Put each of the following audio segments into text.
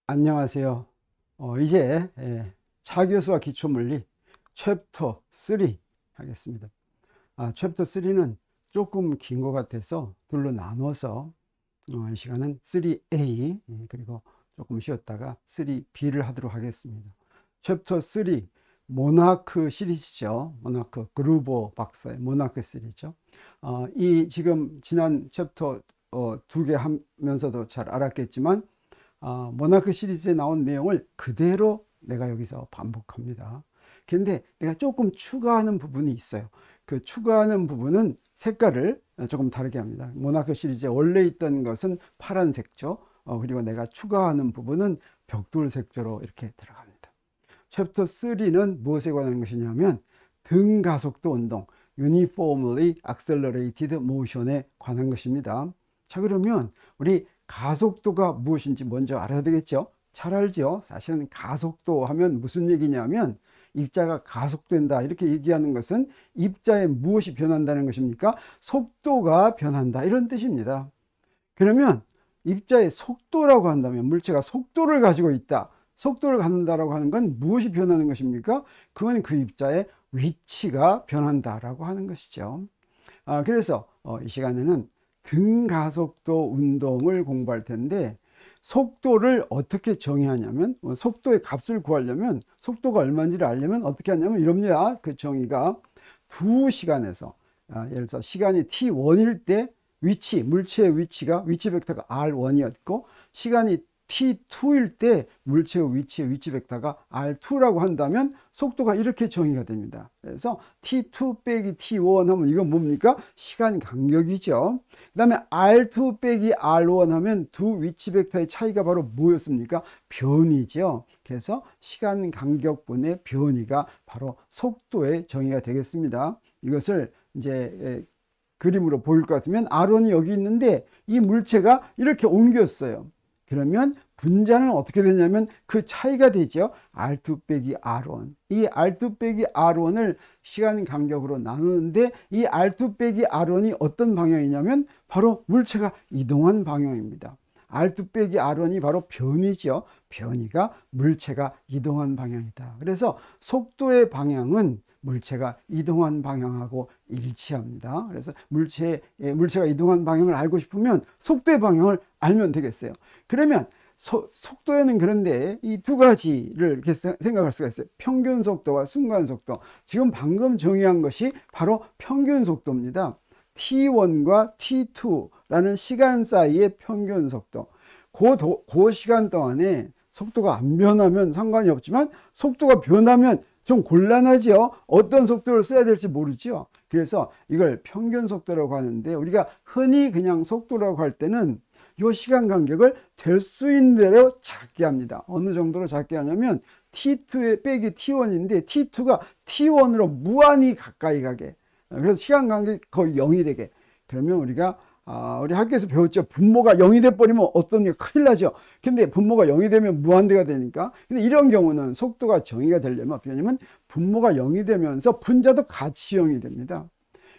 안녕하세요. 이제 차교수와 기초물리 챕터 3 하겠습니다. 챕터 3는 조금 긴 것 같아서 둘로 나눠서 이 시간은 3A 그리고 조금 쉬었다가 3B를 하도록 하겠습니다. 챕터 3 모나크 시리즈죠. 모나크 그루버 박사의 모나크 시리즈죠. 이 지금 지난 챕터 2개 하면서도 잘 알았겠지만 모나크 시리즈에 나온 내용을 그대로 내가 여기서 반복합니다. 근데 내가 조금 추가하는 부분이 있어요. 그 추가하는 부분은 색깔을 조금 다르게 합니다. 모나크 시리즈에 원래 있던 것은 파란색조, 그리고 내가 추가하는 부분은 벽돌색조로 이렇게 들어갑니다. 챕터 3는 무엇에 관한 것이냐면 등가속도 운동, Uniformly Accelerated Motion에 관한 것입니다. 자, 그러면 우리 가속도가 무엇인지 먼저 알아야 되겠죠. 잘 알죠. 사실은 가속도 하면 무슨 얘기냐면 입자가 가속된다 이렇게 얘기하는 것은 입자에 무엇이 변한다는 것입니까? 속도가 변한다 이런 뜻입니다. 그러면 입자의 속도라고 한다면 물체가 속도를 가지고 있다, 속도를 갖는다라고 하는 건 무엇이 변하는 것입니까? 그건 그 입자의 위치가 변한다라고 하는 것이죠. 그래서 이 시간에는 등가속도 운동을 공부할 텐데, 속도를 어떻게 정의하냐면, 속도의 값을 구하려면, 속도가 얼마인지를 알려면 어떻게 하냐면 이럽니다. 그 정의가 두 시간에서, 예를 들어서 시간이 t1일 때 위치, 물체의 위치가, 위치 벡터가 r1이었고, 시간이 t2일 때 물체의 위치 벡터가 r2라고 한다면 속도가 이렇게 정의가 됩니다. 그래서 t2 빼기 t1 하면 이건 뭡니까? 시간 간격이죠. 그 다음에 r2 빼기 r1 하면 두 위치 벡터의 차이가 바로 뭐였습니까? 변이죠. 그래서 시간 간격분의 변이가 바로 속도의 정의가 되겠습니다. 이것을 이제 그림으로 보일 것 같으면 r1이 여기 있는데 이 물체가 이렇게 옮겼어요. 그러면 분자는 어떻게 되냐면 그 차이가 되죠. R2 빼기 R1. 이 R2 빼기 R1을 시간 간격으로 나누는데 이 R2 빼기 R1이 어떤 방향이냐면 바로 물체가 이동한 방향입니다. R2 빼기 R1이 바로 변이죠. 변이가 물체가 이동한 방향이다. 그래서 속도의 방향은 물체가 이동한 방향하고 일치합니다. 그래서 물체가 이동한 방향을 알고 싶으면 속도의 방향을 알면 되겠어요. 그러면 속도에는 그런데 이 두 가지를 이렇게 생각할 수가 있어요. 평균 속도와 순간 속도. 지금 방금 정의한 것이 바로 평균 속도입니다. t1과 t2라는 시간 사이의 평균 속도. 그 시간 동안에 속도가 안 변하면 상관이 없지만 속도가 변하면 좀 곤란하죠. 어떤 속도를 써야 될지 모르죠. 그래서 이걸 평균 속도라고 하는데, 우리가 흔히 그냥 속도라고 할 때는 이 시간 간격을 될 수 있는 대로 작게 합니다. 어느 정도로 작게 하냐면 t2에 빼기 t1인데 t2가 t1으로 무한히 가까이 가게, 그래서 시간 간격이 거의 0이 되게. 그러면 우리가 우리 학교에서 배웠죠. 분모가 0이 돼버리면 어떤 게 큰일 나죠. 근데 분모가 0이 되면 무한대가 되니까. 근데 이런 경우는 속도가 정의가 되려면 어떻게 하냐면 분모가 0이 되면서 분자도 같이 0이 됩니다.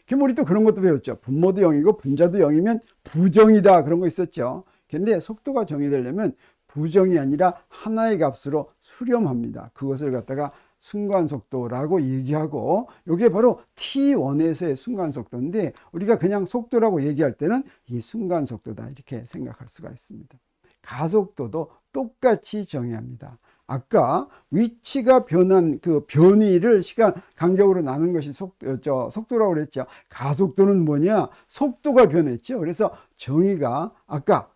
그럼 우리 또 그런 것도 배웠죠. 분모도 0이고 분자도 0이면 부정이다, 그런 거 있었죠. 근데 속도가 정의되려면 부정이 아니라 하나의 값으로 수렴합니다. 그것을 갖다가 순간속도라고 얘기하고, 이게 바로 t1에서의 순간속도인데 우리가 그냥 속도라고 얘기할 때는 이 순간속도다 이렇게 생각할 수가 있습니다. 가속도도 똑같이 정의합니다. 아까 위치가 변한 그 변이를 시간 간격으로 나눈 것이 속도라고 그랬죠. 가속도는 뭐냐? 속도가 변했죠. 그래서 정의가 아까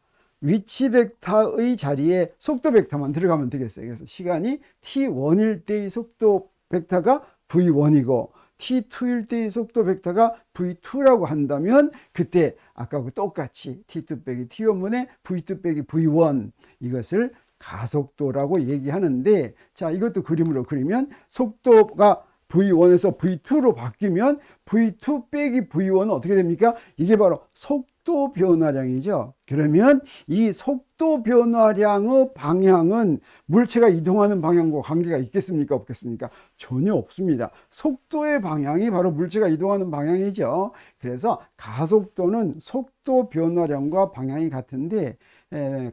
위치 벡터의 자리에 속도 벡터만 들어가면 되겠어요. 그래서 시간이 t1일 때의 속도 벡터가 v1이고 t2일 때의 속도 벡터가 v2라고 한다면 그때 아까 똑같이 t2 빼기 t1분의 v2 빼기 v1, 이것을 가속도라고 얘기하는데, 자, 이것도 그림으로 그리면 속도가 v1에서 v2로 바뀌면 v2 빼기 v1은 어떻게 됩니까? 이게 바로 속도 변화량이죠. 그러면 이 속도 변화량의 방향은 물체가 이동하는 방향과 관계가 있겠습니까? 없겠습니까? 전혀 없습니다. 속도의 방향이 바로 물체가 이동하는 방향이죠. 그래서 가속도는 속도 변화량과 방향이 같은데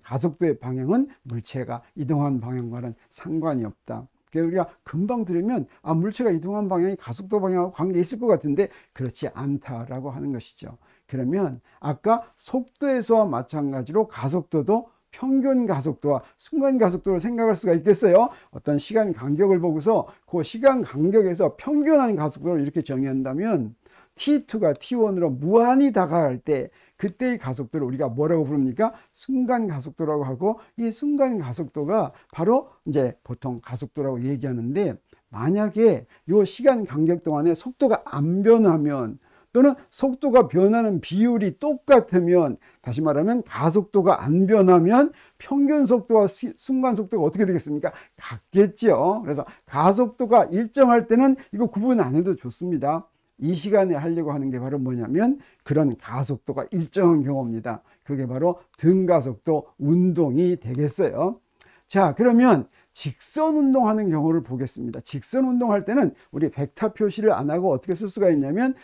가속도의 방향은 물체가 이동한 방향과는 상관이 없다. 우리가 금방 들으면 물체가 이동한 방향이 가속도 방향하고 관계 있을 것 같은데 그렇지 않다라고 하는 것이죠. 그러면 아까 속도에서와 마찬가지로 가속도도 평균 가속도와 순간 가속도를 생각할 수가 있겠어요? 어떤 시간 간격을 보고서 그 시간 간격에서 평균한 가속도를 이렇게 정의한다면 t2가 t1으로 무한히 다가갈 때 그때의 가속도를 우리가 뭐라고 부릅니까? 순간 가속도라고 하고, 이 순간 가속도가 바로 이제 보통 가속도라고 얘기하는데, 만약에 이 시간 간격 동안에 속도가 안 변하면 또는 속도가 변하는 비율이 똑같으면, 다시 말하면 가속도가 안 변하면 평균 속도와 순간 속도가 어떻게 되겠습니까? 같겠죠. 그래서 가속도가 일정할 때는 이거 구분 안 해도 좋습니다. 이 시간에 하려고 하는 게 바로 뭐냐면 그런 가속도가 일정한 경우입니다. 그게 바로 등가속도 운동이 되겠어요. 자, 그러면 직선 운동하는 경우를 보겠습니다. 직선 운동할 때는 우리 벡터 표시를 안 하고 어떻게 쓸 수가 있냐면,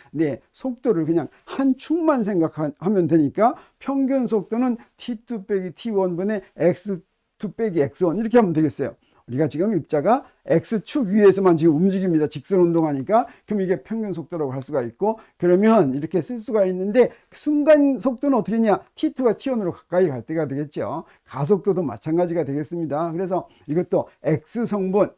속도를 그냥 한 축만 생각하면 되니까 평균 속도는 t2 빼기 t1분의 x2 빼기 x1 이렇게 하면 되겠어요. 우리가 지금 입자가 X축 위에서만 지금 움직입니다. 직선 운동하니까. 그럼 이게 평균 속도라고 할 수가 있고, 그러면 이렇게 쓸 수가 있는데, 순간 속도는 어떻게 했냐? T2가 T1으로 가까이 갈 때가 되겠죠. 가속도도 마찬가지가 되겠습니다. 그래서 이것도 X성분,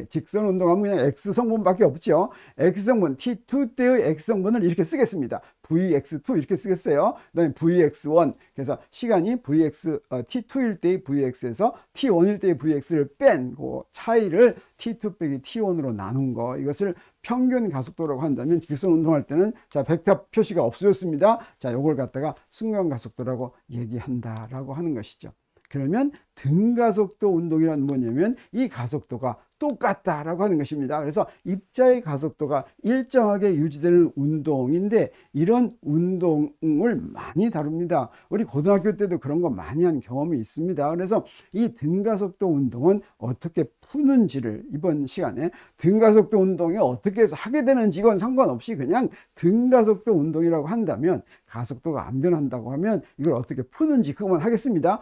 직선 운동하면 그냥 X성분밖에 없죠. X성분, T2 때의 X성분을 이렇게 쓰겠습니다. VX2 이렇게 쓰겠어요. 그 다음에 VX1. 그래서 시간이 T2일 때의 VX에서 T1일 때의 VX를 뺀 그 차이를 T2 빼기 T1으로 나눈 거, 이것을 평균 가속도라고 한다면 직선 운동할 때는 자, 벡터 표시가 없어졌습니다. 자, 요걸 갖다가 순간 가속도라고 얘기한다라고 하는 것이죠. 그러면 등가속도 운동이란 뭐냐면 이 가속도가 똑같다라고 하는 것입니다. 그래서 입자의 가속도가 일정하게 유지되는 운동인데, 이런 운동을 많이 다룹니다. 우리 고등학교 때도 그런 거 많이 한 경험이 있습니다. 그래서 이 등가속도 운동은 어떻게 푸는지를 이번 시간에, 등가속도 운동이 어떻게 해서 하게 되는지 이건 상관없이 그냥 등가속도 운동이라고 한다면, 가속도가 안 변한다고 하면 이걸 어떻게 푸는지 그것만 하겠습니다.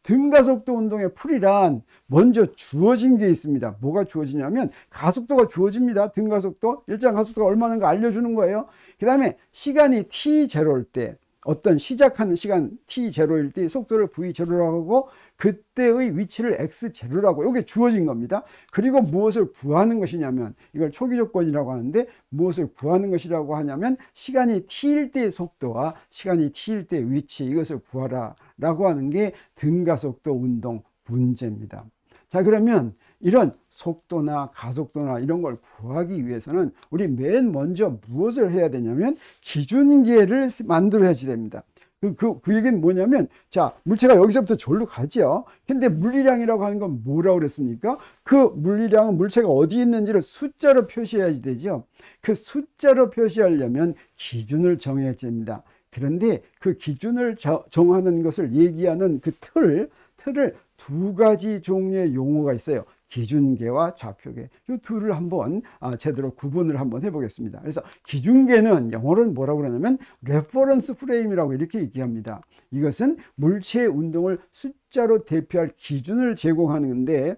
등가속도 운동의 풀이란 먼저 주어진 게 있습니다. 뭐가 주어지냐면 가속도가 주어집니다. 등가속도, 일정 가속도가 얼마인가 알려주는 거예요. 그 다음에 시간이 t0일 때, 어떤 시작하는 시간 t0일 때 속도를 v0라고 하고 그때의 위치를 x0라고, 이게 주어진 겁니다. 그리고 무엇을 구하는 것이냐면, 이걸 초기 조건이라고 하는데 무엇을 구하는 것이라고 하냐면 시간이 t일 때의 속도와 시간이 t일 때의 위치, 이것을 구하라 라고 하는 게 등가속도 운동 문제입니다. 자, 그러면 이런 속도나 가속도나 이런 걸 구하기 위해서는 우리 맨 먼저 무엇을 해야 되냐면 기준계를 만들어야지 됩니다. 그 얘기는 뭐냐면, 자, 물체가 여기서부터 저기로 가죠. 근데 물리량이라고 하는 건 뭐라고 그랬습니까? 그 물리량은 물체가 어디 있는지를 숫자로 표시해야지 되죠. 그 숫자로 표시하려면 기준을 정해야 됩니다. 그런데 그 기준을 정하는 것을 얘기하는 그 틀을 두 가지 종류의 용어가 있어요. 기준계와 좌표계. 이 둘을 한번 제대로 구분을 한번 해보겠습니다. 그래서 기준계는 영어로는 뭐라고 그러냐면 레퍼런스 프레임이라고 이렇게 얘기합니다. 이것은 물체의 운동을 숫자로 대표할 기준을 제공하는데,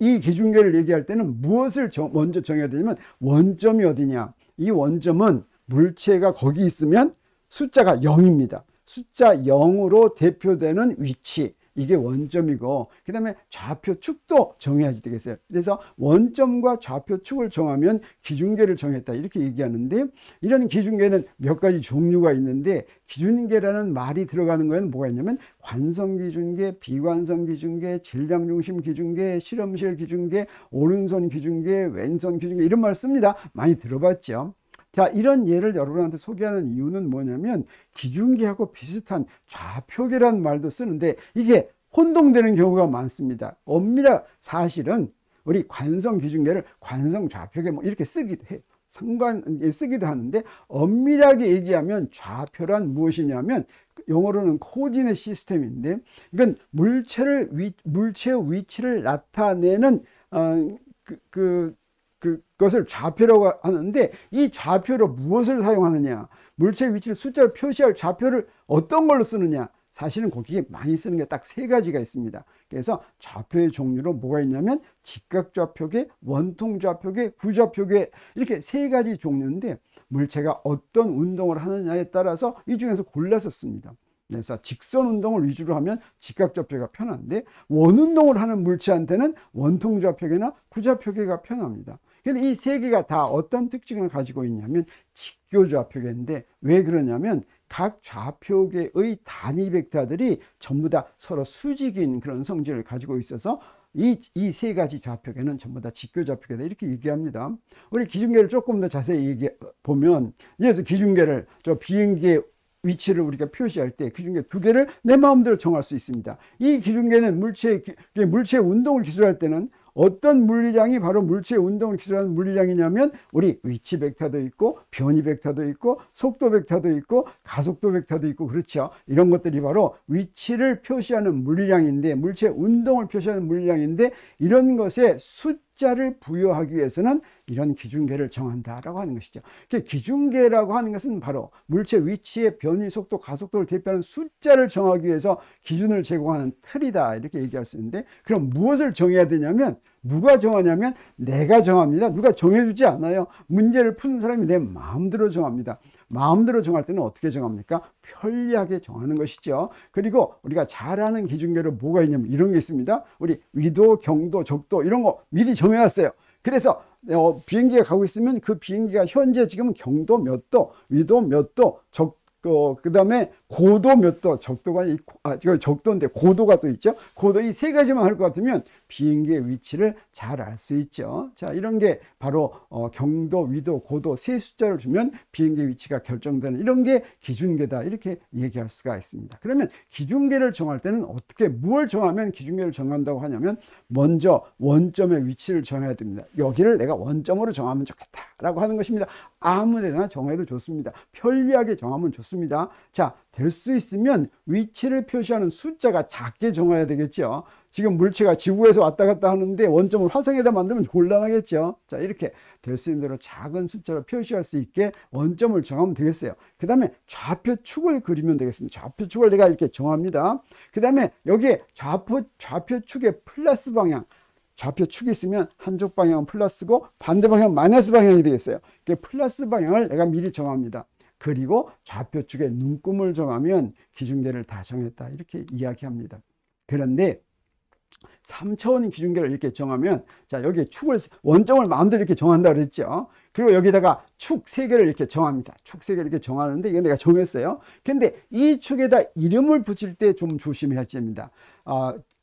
이 기준계를 얘기할 때는 무엇을 먼저 정해야 되냐면 원점이 어디냐. 이 원점은 물체가 거기 있으면 숫자가 0입니다. 숫자 0으로 대표되는 위치, 이게 원점이고, 그 다음에 좌표축도 정해야지 되겠어요. 그래서 원점과 좌표축을 정하면 기준계를 정했다 이렇게 얘기하는데, 이런 기준계는 몇 가지 종류가 있는데, 기준계라는 말이 들어가는 거는 뭐가 있냐면 관성기준계, 비관성기준계, 질량중심 기준계, 실험실 기준계, 오른손 기준계, 왼손 기준계, 이런 말 씁니다. 많이 들어봤죠. 자, 이런 예를 여러분한테 소개하는 이유는 뭐냐면 기준계하고 비슷한 좌표계라는 말도 쓰는데 이게 혼동되는 경우가 많습니다. 엄밀히 사실은 우리 관성 기준계를 관성 좌표계 뭐 이렇게 쓰기도 해요. 쓰기도 하는데, 엄밀하게 얘기하면 좌표란 무엇이냐면 영어로는 코디네이트 시스템인데, 이건 물체의 위치를 나타내는 그것을 좌표라고 하는데, 이 좌표로 무엇을 사용하느냐, 물체의 위치를 숫자로 표시할 좌표를 어떤 걸로 쓰느냐, 사실은 거기에 많이 쓰는 게 딱 세 가지가 있습니다. 그래서 좌표의 종류로 뭐가 있냐면 직각좌표계, 원통좌표계, 구좌표계 이렇게 세 가지 종류인데 물체가 어떤 운동을 하느냐에 따라서 이 중에서 골라서 씁니다. 그래서 직선 운동을 위주로 하면 직각좌표계가 편한데 원운동을 하는 물체한테는 원통좌표계나 구좌표계가 편합니다. 근데 이 세 개가 다 어떤 특징을 가지고 있냐면 직교좌표계인데 왜 그러냐면 각 좌표계의 단위 벡터들이 전부 다 서로 수직인 그런 성질을 가지고 있어서 이 세 가지 좌표계는 전부 다 직교좌표계다 이렇게 얘기합니다. 우리 기준계를 조금 더 자세히 보면 예를 들어서 기준계를 저 비행기의 위치를 우리가 표시할 때 기준계 두 개를 내 마음대로 정할 수 있습니다. 이 기준계는 물체의 운동을 기술할 때는 어떤 물리량이 바로 물체의 운동을 기술하는 물리량이냐면 우리 위치 벡터도 있고 변이 벡터도 있고 속도 벡터도 있고 가속도 벡터도 있고 그렇죠. 이런 것들이 바로 위치를 표시하는 물리량인데 물체의 운동을 표시하는 물리량인데 이런 것에 숫자를 부여하기 위해서는 이런 기준계를 정한다라고 하는 것이죠. 기준계라고 하는 것은 바로 물체 위치의 변이 속도 가속도를 대표하는 숫자를 정하기 위해서 기준을 제공하는 틀이다 이렇게 얘기할 수 있는데 그럼 무엇을 정해야 되냐면 누가 정하냐면 내가 정합니다. 누가 정해주지 않아요. 문제를 푸는 사람이 내 마음대로 정합니다. 마음대로 정할 때는 어떻게 정합니까? 편리하게 정하는 것이죠. 그리고 우리가 잘 아는 기준계로 뭐가 있냐면 이런 게 있습니다. 우리 위도, 경도, 적도 이런 거 미리 정해놨어요. 그래서 비행기가 가고 있으면 그 비행기가 현재 지금 경도 몇 도, 위도 몇 도, 그 다음에 고도 몇 도, 적도가 적도인데 고도가 또 있죠. 고도 이 세 가지만 할 것 같으면 비행기의 위치를 잘 알 수 있죠. 자, 이런 게 바로 경도, 위도, 고도 세 숫자를 주면 비행기 위치가 결정되는 이런 게 기준계다 이렇게 얘기할 수가 있습니다. 그러면 기준계를 정할 때는 어떻게 뭘 정하면 기준계를 정한다고 하냐면 먼저 원점의 위치를 정해야 됩니다. 여기를 내가 원점으로 정하면 좋겠다라고 하는 것입니다. 아무 데나 정해도 좋습니다. 편리하게 정하면 좋습니다. 자, 될 수 있으면 위치를 표시하는 숫자가 작게 정해야 되겠죠. 지금 물체가 지구에서 왔다 갔다 하는데 원점을 화성에다 만들면 곤란하겠죠. 자, 이렇게 될 수 있는 대로 작은 숫자로 표시할 수 있게 원점을 정하면 되겠어요. 그 다음에 좌표축을 그리면 되겠습니다. 좌표축을 내가 이렇게 정합니다. 그 다음에 여기에 좌표축의 플러스 방향, 좌표축이 있으면 한쪽 방향은 플러스고 반대 방향은 마이너스 방향이 되겠어요. 플러스 방향을 내가 미리 정합니다. 그리고 좌표축의 눈금을 정하면 기준계를 다 정했다 이렇게 이야기합니다. 그런데 3차원 기준계를 이렇게 정하면 자 여기에 축을 원점을 마음대로 이렇게 정한다 그랬죠. 그리고 여기다가 축 3개를 이렇게 정합니다. 축 3개를 이렇게 정하는데 이건 내가 정했어요. 근데 이 축에다 이름을 붙일 때 좀 조심해야 됩니다.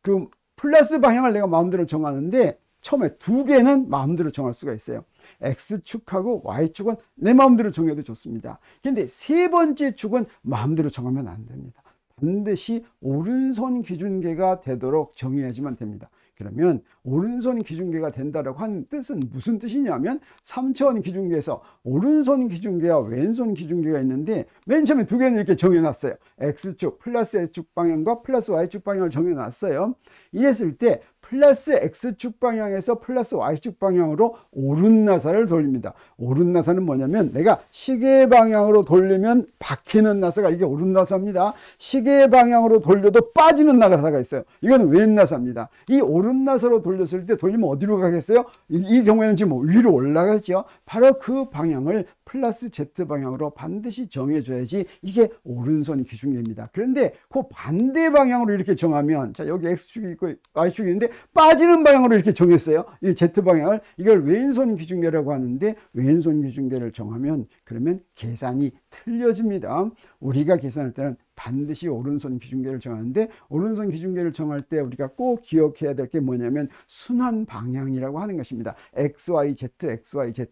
그 플러스 방향을 내가 마음대로 정하는데 처음에 2개는 마음대로 정할 수가 있어요. X축하고 Y축은 내 마음대로 정해도 좋습니다. 근데 3번째 축은 마음대로 정하면 안 됩니다. 반드시 오른손 기준계가 되도록 정해야지만 됩니다. 그러면 오른손 기준계가 된다라고 하는 뜻은 무슨 뜻이냐면 3차원 기준계에서 오른손 기준계와 왼손 기준계가 있는데 맨 처음에 2개는 이렇게 정해놨어요. X축 플러스 X축 방향과 플러스 Y축 방향을 정해놨어요. 이랬을 때 플러스 X축 방향에서 플러스 Y축 방향으로 오른나사를 돌립니다. 오른나사는 뭐냐면 내가 시계 방향으로 돌리면 박히는 나사가 이게 오른나사입니다. 시계 방향으로 돌려도 빠지는 나사가 있어요. 이건 왼나사입니다. 이 오른나사로 돌렸을 때 돌리면 어디로 가겠어요? 이 경우에는 지금 위로 올라가죠. 바로 그 방향을 플러스 Z 방향으로 반드시 정해줘야지 이게 오른손 기준계입니다. 그런데 그 반대 방향으로 이렇게 정하면 자 여기 X축이 있고 Y축이 있는데 빠지는 방향으로 이렇게 정했어요. 이 Z 방향을 이걸 왼손 기준계라고 하는데 왼손 기준계를 정하면 그러면 계산이 틀려집니다. 우리가 계산할 때는 반드시 오른손 기준계를 정하는데 오른손 기준계를 정할 때 우리가 꼭 기억해야 될 게 뭐냐면 순환 방향이라고 하는 것입니다. XYZ, XYZ.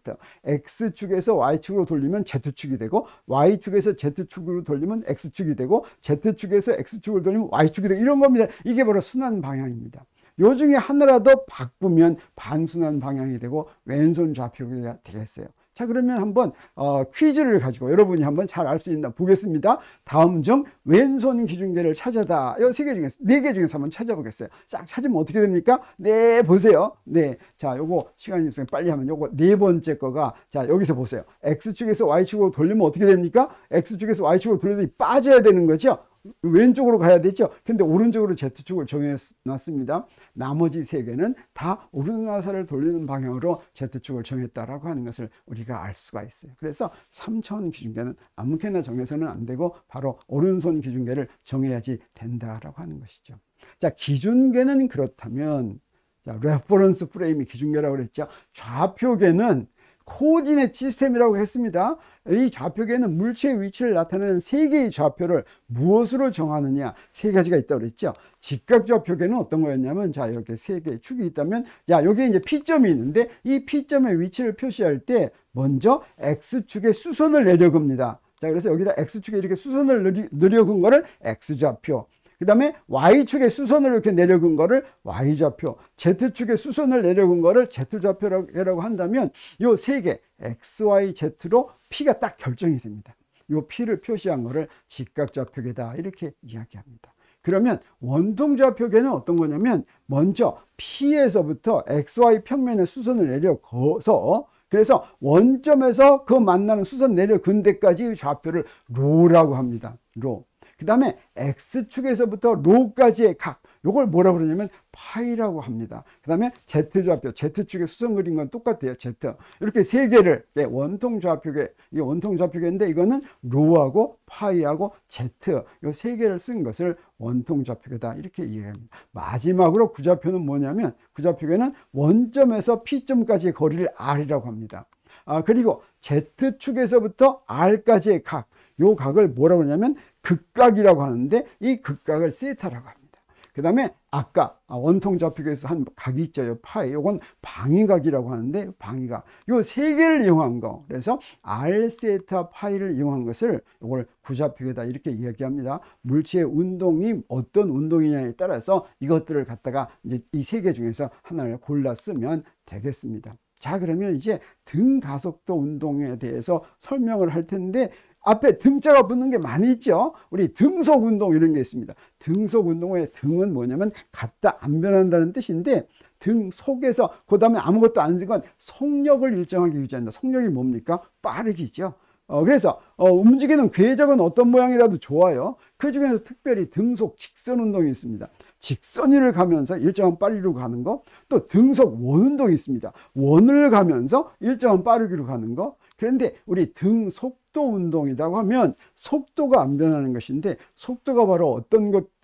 X축에서 Y축으로 돌리면 Z축이 되고 Y축에서 Z축으로 돌리면 X축이 되고 Z축에서 X축으로 돌리면 Y축이 되고 이런 겁니다. 이게 바로 순환 방향입니다. 요 중에 하나라도 바꾸면 반순환 방향이 되고 왼손 좌표계가 되겠어요. 자, 그러면 한번 퀴즈를 가지고 여러분이 한번 잘 알 수 있나 보겠습니다. 다음 중 왼손 기준계를 찾아다. 이 3개 중에서 4개 중에서 한번 찾아보겠어요. 쫙 찾으면 어떻게 됩니까? 네, 보세요. 네, 자, 요거 시간이 없으면 빨리 하면 요거 4번째 거가 자 여기서 보세요. X축에서 Y축으로 돌리면 어떻게 됩니까? X축에서 Y축으로 돌려도 빠져야 되는 거죠. 왼쪽으로 가야 되죠. 근데 오른쪽으로 Z축을 정해놨습니다. 나머지 세 개는 다 오른나사를 돌리는 방향으로 Z축을 정했다라고 하는 것을 우리가 알 수가 있어요. 그래서 3차원 기준계는 아무렇게나 정해서는 안 되고 바로 오른손 기준계를 정해야지 된다라고 하는 것이죠. 자, 기준계는 그렇다면, 자, 레퍼런스 프레임이 기준계라고 그랬죠. 좌표계는 코디네이트 시스템이라고 했습니다. 이 좌표계는 물체의 위치를 나타내는 세 개의 좌표를 무엇으로 정하느냐, 세 가지가 있다고 그랬죠. 직각 좌표계는 어떤 거였냐면, 자, 이렇게 세 개의 축이 있다면, 자, 여기에 이제 P점이 있는데, 이 P점의 위치를 표시할 때 먼저 X축에 수선을 내려급니다. 자, 그래서 여기다 X축에 이렇게 수선을 내려근 거를 X좌표, 그 다음에 Y축에 수선을 이렇게 내려근 거를 Y좌표, Z축에 수선을 내려근 거를 Z좌표라고 한다면 이 세 개 X, Y, Z로 P가 딱 결정이 됩니다. 이 P를 표시한 거를 직각좌표계다 이렇게 이야기합니다. 그러면 원통좌표계는 어떤 거냐면 먼저 P에서부터 XY 평면에 수선을 내려거서 그래서 원점에서 그 만나는 수선 내려근 데까지 좌표를 로라고 합니다. 로. 그 다음에 X축에서부터 로까지의 각, 요걸 뭐라고 그러냐면 파이라고 합니다. 그 다음에 Z좌표, Z축에 수선 그린 건 똑같아요. Z. 이렇게 세 개를, 네, 원통좌표계, 이 원통좌표계인데 이거는 로하고 파이하고 Z, 요 세 개를 쓴 것을 원통좌표계다 이렇게 이해합니다. 마지막으로 구좌표는 뭐냐면 구좌표계는 원점에서 P점까지의 거리를 R이라고 합니다. 그리고 Z축에서부터 R까지의 각, 요 각을 뭐라고 하냐면 극각이라고 하는데 이 극각을 세타라고 합니다. 그 다음에 아까 원통좌표계에서 한 각이 있죠. 파이. 요건 방위각이라고 하는데 방위각. 요 세 개를 이용한 거. 그래서 R, 세타, 파이를 이용한 것을 요걸 구좌표계다 이렇게 이야기합니다. 물체의 운동이 어떤 운동이냐에 따라서 이것들을 갖다가 이제 이 세 개 중에서 하나를 골라 쓰면 되겠습니다. 자, 그러면 이제 등 가속도 운동에 대해서 설명을 할 텐데 앞에 등자가 붙는 게 많이 있죠. 우리 등속 운동 이런 게 있습니다. 등속 운동의 등은 뭐냐면 갔다 안 변한다는 뜻인데 등 속에서 그 다음에 아무것도 안 쓴 건 속력을 일정하게 유지한다. 속력이 뭡니까? 빠르기죠. 그래서 움직이는 궤적은 어떤 모양이라도 좋아요. 그 중에서 특별히 등속 직선 운동이 있습니다. 직선위를 가면서 일정한 빠르기로 가는 거, 또 등속 원 운동이 있습니다. 원을 가면서 일정한 빠르기로 가는 거. 그런데 우리 등 속도 운동이라고 하면 속도가 안 변하는 것인데 속도가 바로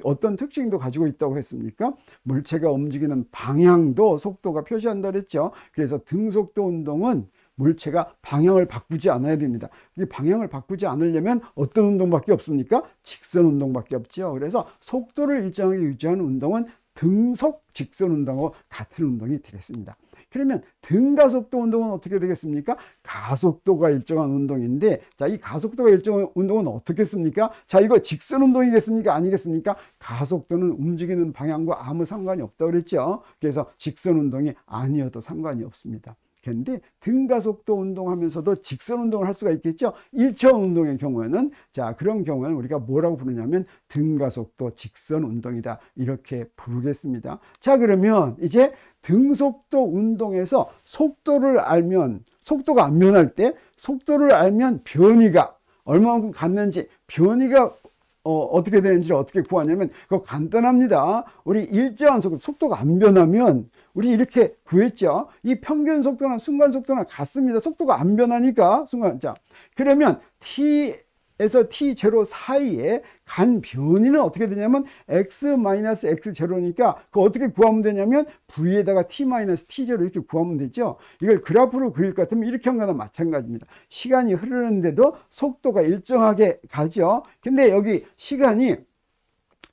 어떤 특징도 가지고 있다고 했습니까? 물체가 움직이는 방향도 속도가 표시한다 그랬죠. 그래서 등 속도 운동은 물체가 방향을 바꾸지 않아야 됩니다. 이 방향을 바꾸지 않으려면 어떤 운동밖에 없습니까? 직선 운동밖에 없죠. 그래서 속도를 일정하게 유지하는 운동은 등속 직선 운동하고 같은 운동이 되겠습니다. 그러면 등가속도 운동은 어떻게 되겠습니까? 가속도가 일정한 운동인데, 자, 이 가속도가 일정한 운동은 어떻겠습니까? 자, 이거 직선 운동이겠습니까? 아니겠습니까? 가속도는 움직이는 방향과 아무 상관이 없다고 그랬죠. 그래서 직선 운동이 아니어도 상관이 없습니다. 그런데 등가속도 운동하면서도 직선 운동을 할 수가 있겠죠. 일차원 운동의 경우에는, 자, 그런 경우에는 우리가 뭐라고 부르냐면 등가속도 직선 운동이다 이렇게 부르겠습니다. 자, 그러면 이제 등속도 운동에서 속도를 알면, 속도가 안 변할 때 속도를 알면 변위가 얼마만큼 갔는지, 변위가 어떻게 되는지 어떻게 구하냐면 그거 간단합니다. 우리 일정한 속도가 안 변하면 우리 이렇게 구했죠. 이 평균 속도나 순간 속도나 같습니다. 속도가 안 변하니까 순간. 자, 그러면 T에서 T0 사이에 간 변이는 어떻게 되냐면 x-x0니까 그거 어떻게 구하면 되냐면 V에다가 t-t0 이렇게 구하면 되죠. 이걸 그래프로 그릴 것 같으면 이렇게 한 거나 마찬가지입니다. 시간이 흐르는데도 속도가 일정하게 가죠. 근데 여기 시간이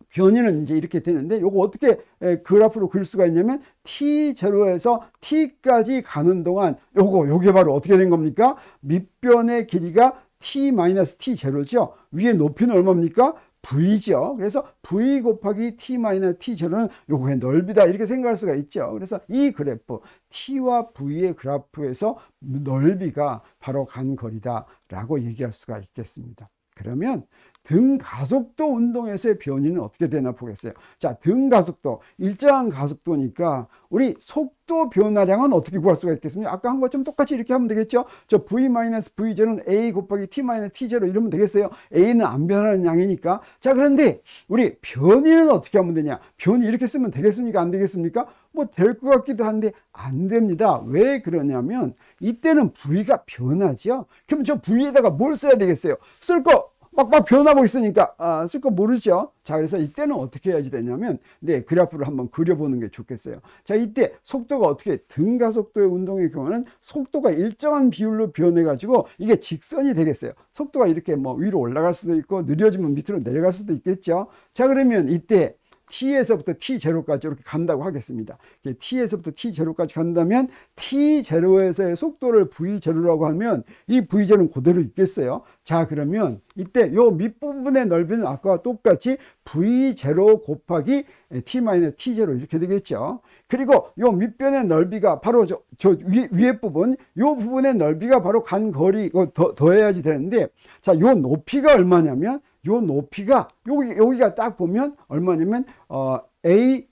변이는 이제 이렇게 되는데 요거 어떻게 그래프로 그릴 수가 있냐면 t0에서 t까지 가는 동안 요게 바로 어떻게 된 겁니까? 밑변의 길이가 t-t0죠. 위에 높이는 얼마입니까? v죠. 그래서 v 곱하기 t-t0는 요거의 넓이다 이렇게 생각할 수가 있죠. 그래서 이 그래프 t와 v의 그래프에서 넓이가 바로 간 거리다 라고 얘기할 수가 있겠습니다. 그러면 등가속도 운동에서의 변이는 어떻게 되나 보겠어요. 자, 등가속도, 일정한 가속도니까 우리 속도 변화량은 어떻게 구할 수가 있겠습니까? 아까 한 것처럼 똑같이 이렇게 하면 되겠죠. 저 v-v0는 a 곱하기 t-t0 이러면 되겠어요. a는 안 변하는 양이니까. 자, 그런데 우리 변이는 어떻게 하면 되냐? 변이 이렇게 쓰면 되겠습니까? 안 되겠습니까? 뭐 될 것 같기도 한데 안 됩니다. 왜 그러냐면 이때는 v가 변하죠. 그럼 저 v에다가 뭘 써야 되겠어요? 쓸 거 막 변하고 있으니까 쓸 거 모르죠. 자, 그래서 이때는 어떻게 해야지 되냐면 그래프를 한번 그려보는 게 좋겠어요. 자, 이때 속도가 어떻게 등가속도의 운동의 경우는 속도가 일정한 비율로 변해 가지고 이게 직선이 되겠어요. 속도가 이렇게 뭐 위로 올라갈 수도 있고 느려지면 밑으로 내려갈 수도 있겠죠. 자, 그러면 이때 t에서부터 t0까지 이렇게 간다고 하겠습니다. t에서부터 t0까지 간다면 t0에서의 속도를 v0라고 하면 이 v0는 그대로 있겠어요. 자, 그러면 이때 요 밑부분의 넓이는 아까와 똑같이 v0 곱하기 t-t0 이렇게 되겠죠. 그리고 요 밑변의 넓이가 바로 저 위에 부분, 요 부분의 넓이가 바로 간 거리 더해야지 되는데, 자, 요 높이가 얼마냐면 요 높이가 여기가 딱 보면 얼마냐면 a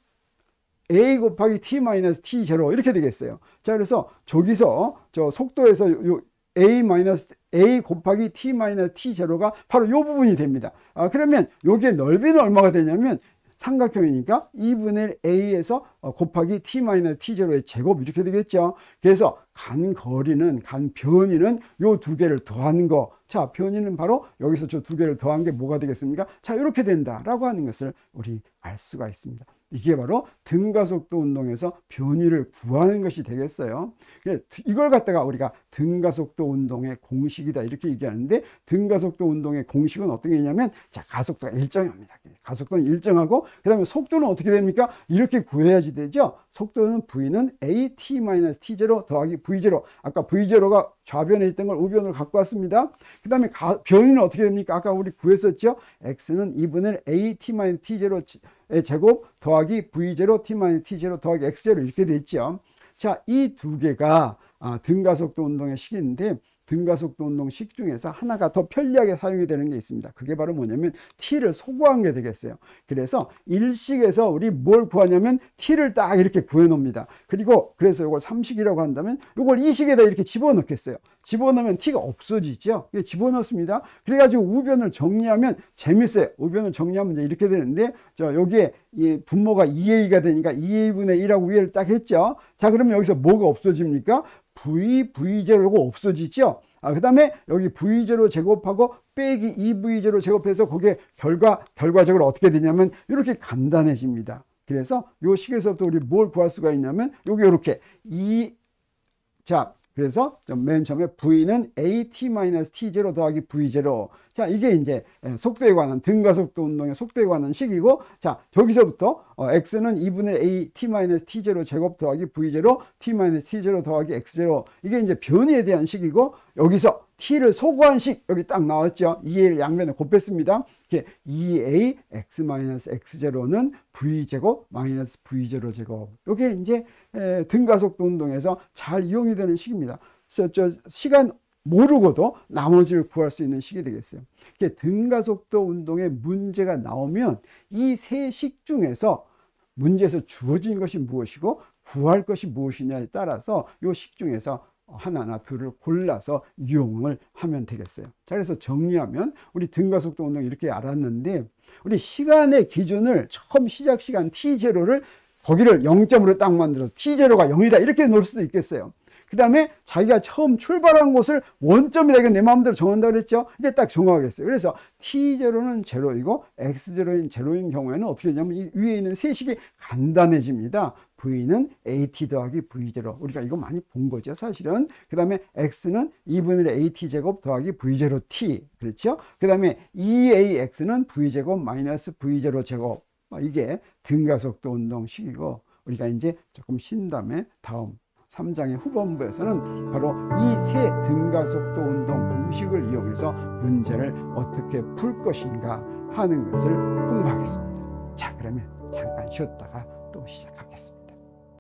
곱하기 t-t0 이렇게 되겠어요. 자, 그래서 저기서 저 속도에서 요 a 곱하기 t-t0가 바로 요 부분이 됩니다. 그러면 여기에 넓이는 얼마가 되냐면 삼각형이니까 2분의 a에서 곱하기 t-t0의 제곱 이렇게 되겠죠. 그래서 간 거리는, 간 변이는 요 두 개를 더한 거. 자, 변이는 바로 여기서 저 두 개를 더한 게 뭐가 되겠습니까? 자, 이렇게 된다라고 하는 것을 우리 알 수가 있습니다. 이게 바로 등가속도 운동에서 변이를 구하는 것이 되겠어요. 이걸 갖다가 우리가 등가속도 운동의 공식이다 이렇게 얘기하는데, 등가속도 운동의 공식은 어떤 게 있냐면, 자, 가속도가 일정합니다. 가속도는 일정하고, 그 다음에 속도는 어떻게 됩니까? 이렇게 구해야지 되죠. 속도는 v는 at-t0 더하기 v0. 아까 v0가 좌변에 있던 걸 우변으로 갖고 왔습니다. 그 다음에 변이는 어떻게 됩니까? 아까 우리 구했었죠. x는 2분의 at-t0의 제곱 더하기 v0 t-t0 더하기 x0 이렇게 돼 있죠. 자, 이 두 개가 등가속도 운동의 식인데, 등가속도 운동 식 중에서 하나가 더 편리하게 사용이 되는 게 있습니다. 그게 바로 뭐냐면 t를 소거한 게 되겠어요. 그래서 일식에서 우리 뭘 구하냐면 t를 딱 이렇게 구해 놓습니다. 그래서 이걸 3식이라고 한다면 이걸 2식에다 이렇게 집어넣겠어요. 집어넣으면 t가 없어지죠. 집어넣습니다. 그래가지고 우변을 정리하면 재밌어요. 우변을 정리하면 이제 이렇게 되는데, 여기에 이 분모가 2a가 되니까 2a분의 1하고 위에를 딱 했죠. 자, 그러면 여기서 뭐가 없어집니까? v0가 없어지죠. 그 다음에 여기 v0 제곱하고 빼기 2v0 제곱해서 그게 결과적으로 어떻게 되냐면 이렇게 간단해집니다. 그래서 요 식에서부터 우리 뭘 구할 수가 있냐면 여기 이렇게 그래서 맨 처음에 v는 at-t0 더하기 v0. 자, 이게 이제 속도에 관한, 등가속도 운동의 속도에 관한 식이고, 자, 저기서부터 x는 2분의 at-t0 제곱 더하기 v0 t-t0 더하기 x0. 이게 이제 변이에 대한 식이고, 여기서 t를 소거한 식 여기 딱 나왔죠. 2a를 양면에 곱했습니다. 이렇게 2a x-x0는 v제곱 마이너스 v0 제곱. 이게 이제 등가속도 운동에서 잘 이용이 되는 식입니다. 그래서 저 시간 모르고도 나머지를 구할 수 있는 식이 되겠어요. 등가속도 운동에 문제가 나오면 이 세 식 중에서 문제에서 주어진 것이 무엇이고 구할 것이 무엇이냐에 따라서 이 식 중에서 하나나 둘을 골라서 이용을 하면 되겠어요. 자, 그래서 정리하면 우리 등가속도 운동 이렇게 알았는데, 우리 시간의 기준을 처음 시작 시간 t0를 거기를 0점으로 딱 만들어서 t0가 0이다 이렇게 놓을 수도 있겠어요. 그 다음에 자기가 처음 출발한 곳을 원점이다 이건 내 마음대로 정한다고 그랬죠. 이게 딱 정하겠어요. 그래서 t0는 0이고 x0인 0인 경우에는 어떻게 되냐면 이 위에 있는 세식이 간단해집니다. v는 at 더하기 v0. 우리가 이거 많이 본 거죠, 사실은. 그 다음에 x는 2분의 at 제곱 더하기 v0t. 그렇죠? 그 다음에 2ax는 v제곱 마이너스 v0 제곱. 이게 등가속도 운동식이고, 우리가 이제 조금 쉰 다음에 다음 3장의 후반부에서는 바로 이 세 등가속도 운동 공식을 이용해서 문제를 어떻게 풀 것인가 하는 것을 공부하겠습니다. 자, 그러면 잠깐 쉬었다가 또 시작하겠습니다.